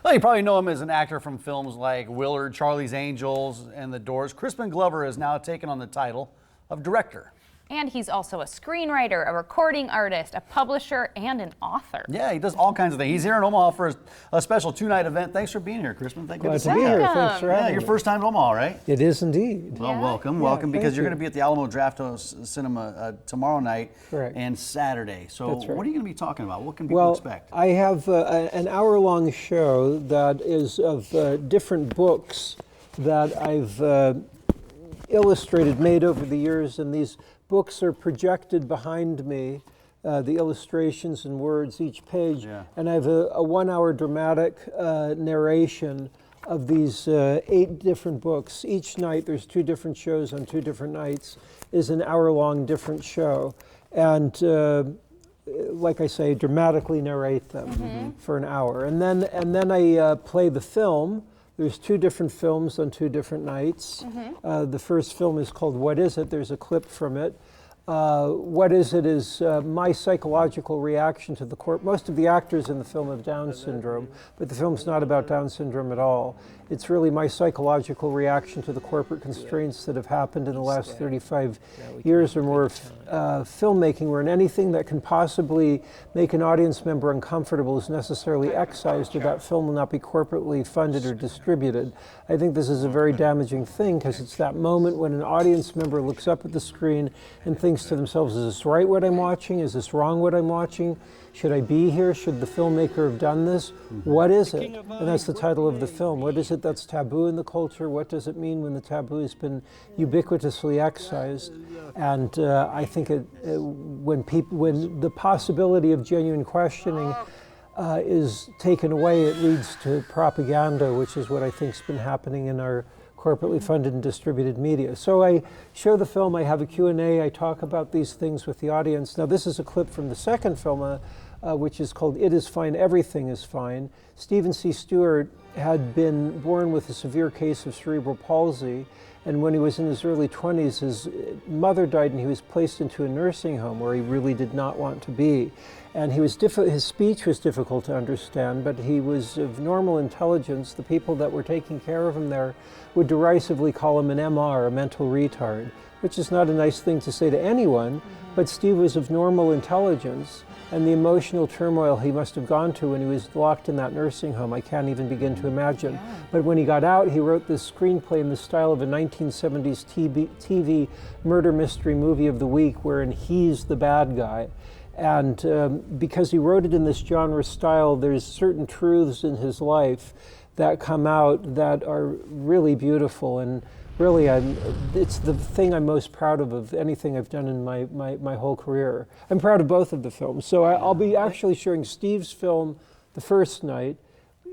Well, you probably know him as an actor from films like Willard, Charlie's Angels, and The Doors. Crispin Glover has now taken on the title of director. And he's also a screenwriter, a recording artist, a publisher, and an author. Yeah, he does all kinds of things. He's here in Omaha for a special two-night event. Thanks for being here, Crispin. Thank you. Glad to be here. Thanks for having me. Your first time to Omaha, right? It is indeed. Well, welcome, because you're going to be at the Alamo Drafthouse Cinema tomorrow night and Saturday. So what are you going to be talking about? What can people expect? I have an hour-long show that is of different books that I've illustrated, made over the years, and these books are projected behind me, the illustrations and words, each page, and I have a 1 hour dramatic narration of these 8 different books. Each night, there's 2 different shows on 2 different nights, is an hour-long different show. And like I say, dramatically narrate them for an hour. And then I play the film. There's 2 different films on 2 different nights. The first film is called What Is It? There's a clip from it. What Is It is my psychological reaction to the most of the actors in the film have Down syndrome, but the film's not about Down syndrome at all. It's really my psychological reaction to the corporate constraints that have happened in the last 35 years or more of filmmaking, where anything that can possibly make an audience member uncomfortable is necessarily excised, or that film will not be corporately funded or distributed. I think this is a very damaging thing, because it's that moment when an audience member looks up at the screen and thinks to themselves, is this right what I'm watching? Is this wrong what I'm watching? Should I be here? Should the filmmaker have done this? What is it? And that's the title of the film. What is it that's taboo in the culture? What does it mean when the taboo has been ubiquitously excised? And I think when the possibility of genuine questioning is taken away, it leads to propaganda, which is what I think has been happening in our corporately funded and distributed media. So I show the film, I have a Q&A, I talk about these things with the audience. Now this is a clip from the second film, which is called It Is Fine, Everything Is Fine. Stephen C. Stewart had been born with a severe case of cerebral palsy, and when he was in his early 20s, his mother died and he was placed into a nursing home where he really did not want to be. And his speech was difficult to understand, but he was of normal intelligence. The people that were taking care of him there would derisively call him an MR, a mental retard, which is not a nice thing to say to anyone, but Steve was of normal intelligence, and the emotional turmoil he must have gone to when he was locked in that nursing home, I can't even begin to imagine. But when he got out, he wrote this screenplay in the style of a 1970s TV murder mystery movie of the week, wherein he's the bad guy. And because he wrote it in this genre style, there's certain truths in his life that come out that are really beautiful, and really it's the thing I'm most proud of anything I've done in my whole career. I'm proud of both of the films. So I'll be actually showing Steve's film the first night,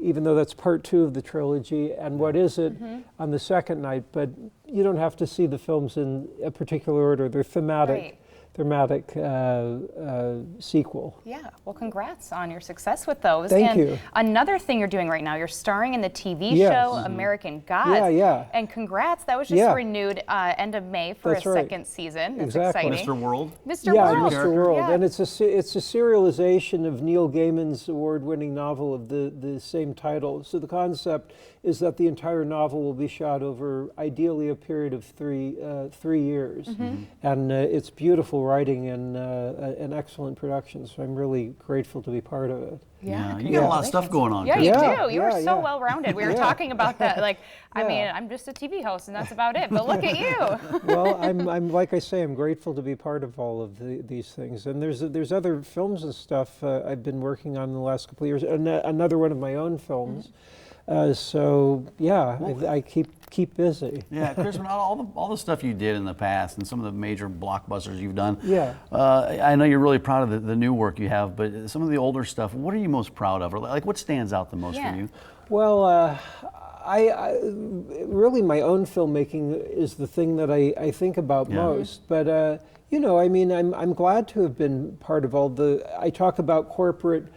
even though that's part 2 of the trilogy, and What Is It on the second night, but you don't have to see the films in a particular order. They're thematic. Thematic sequel. Yeah, well, congrats on your success with those. Thank you. Another thing you're doing right now, you're starring in the TV show American Gods. Yeah. And congrats, that was just renewed end of May for a second season. That's exciting. Mr. World. Mr. World. Mr. World. And it's a serialization of Neil Gaiman's award-winning novel of the same title. So the concept is that the entire novel will be shot over ideally a period of 3 years. And it's beautiful writing and an excellent production, so I'm really grateful to be part of it. Yeah, you got a lot of stuff going on. Yeah, you do. You are so well-rounded. We were talking about that. Like, I mean, I'm just a TV host, and that's about it. But look at you. Well, I'm like I say, I'm grateful to be part of all of these things. And there's other films and stuff I've been working on in the last couple of years. Another one of my own films. So yeah, I keep busy. Yeah, Crispin, all the stuff you did in the past and some of the major blockbusters you've done. Yeah. I know you're really proud of the new work you have, but some of the older stuff, what are you most proud of? Or like, what stands out the most for you? Well, I really my own filmmaking is the thing that I think about most. But you know, I mean, I'm glad to have been part of all the. I talk about corporate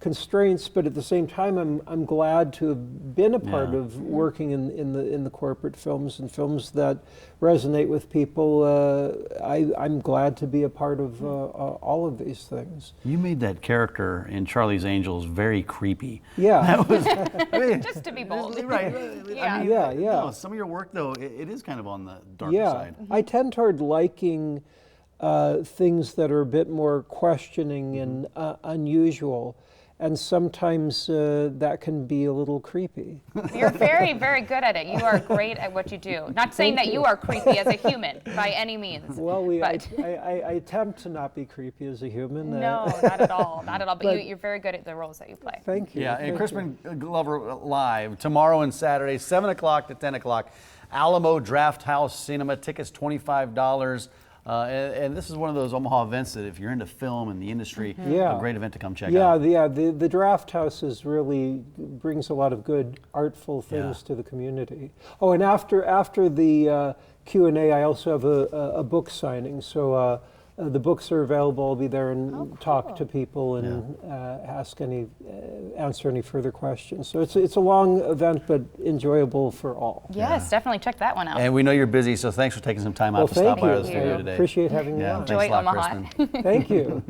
constraints, but at the same time, I'm glad to have been a part of working in the corporate films and films that resonate with people. I'm glad to be a part of all of these things. You made that character in Charlie's Angels very creepy. Yeah. That was, Just to be bold. Right. Yeah. I mean, Yeah. no, some of your work, though, it is kind of on the darker Yeah, side. I tend toward liking things that are a bit more questioning and unusual, and sometimes that can be a little creepy. You're very, very good at it. You are great at what you do. Not saying that you are creepy as a human by any means. Well, but I attempt to not be creepy as a human. no, not at all. Not at all. But you're very good at the roles that you play. Thank you. Yeah, and thank Crispin Glover live tomorrow and Saturday, 7 o'clock to 10 o'clock. Alamo Drafthouse Cinema. Tickets $25. And this is one of those Omaha events that if you're into film and the industry, a great event to come check out. The Draft House really brings a lot of good artful things to the community. Oh, and after the Q&A, I also have a book signing. So the books are available. I'll be there and talk to people and answer any further questions. So it's a long event, but enjoyable for all. Yes, definitely check that one out. And we know you're busy, so thanks for taking some time out to stop by the studio today. Appreciate having me on. Thanks a lot, Enjoy Omaha. Crispin. Thank you.